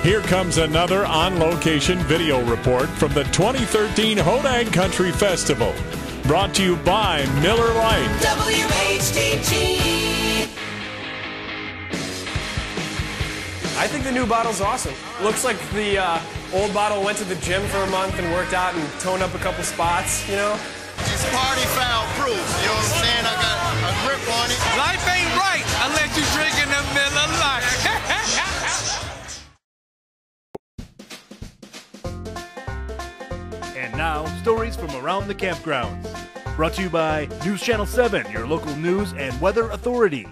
Here comes another on-location video report from the 2013 Hodag Country Festival. Brought to you by Miller Lite. WHTG. I think the new bottle's awesome. Looks like the old bottle went to the gym for a month and worked out and toned up a couple spots, you know? It's party foul proof, you know what I'm saying? I got a grip on it. Life ain't right unless you're drinking a Miller Lite. And now, stories from around the campgrounds. Brought to you by News Channel 7, your local news and weather authority.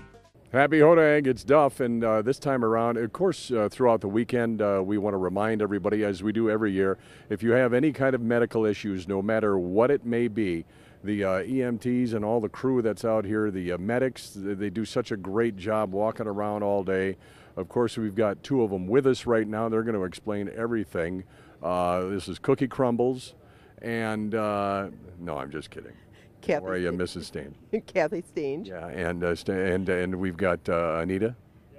Happy Hodag, it's Duff, and this time around, of course, throughout the weekend, we want to remind everybody, as we do every year, if you have any kind of medical issues, no matter what it may be, the EMTs and all the crew that's out here, the medics, they do such a great job walking around all day. Of course, we've got two of them with us right now. They're going to explain everything. This is Cookie Crumbles, and no, I'm just kidding. Kathy. How are you, Mrs. Stain? Kathy Stain. Yeah, and we've got Anita.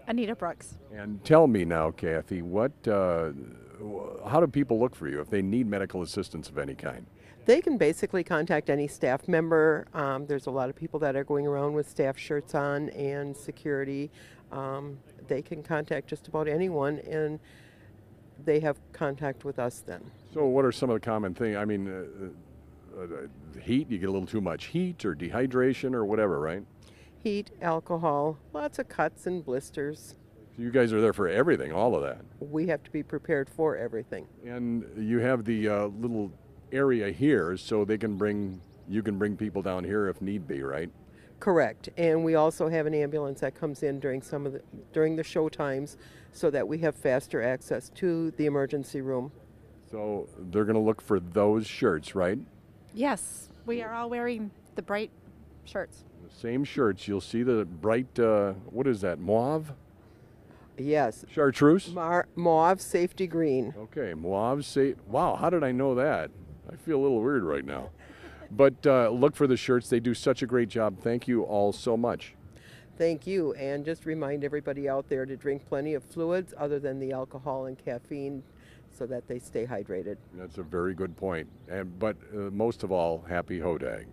Anita Brooks. And tell me now, Kathy, how do people look for you if they need medical assistance of any kind? They can basically contact any staff member. There's a lot of people that are going around with staff shirts on and security. They can contact just about anyone, and they have contact with us then. So what are some of the common things? I mean, heat, you get a little too much heat or dehydration or whatever, right? Heat, alcohol, lots of cuts and blisters. So you guys are there for everything, all of that. We have to be prepared for everything. And you have the little area here, so you can bring people down here if need be, right? Correct. And we also have an ambulance that comes in during the show times so that we have faster access to the emergency room. So they're going to look for those shirts, right? Yes, we are all wearing the bright shirts. The same shirts. You'll see the bright, what is that, mauve? Yes. Chartreuse? Mauve safety green. Okay, mauve wow, how did I know that? I feel a little weird right now. But look for the shirts. They do such a great job. Thank you all so much. Thank you. And just remind everybody out there to drink plenty of fluids other than the alcohol and caffeine, so that they stay hydrated. That's a very good point. But most of all, happy Hodag.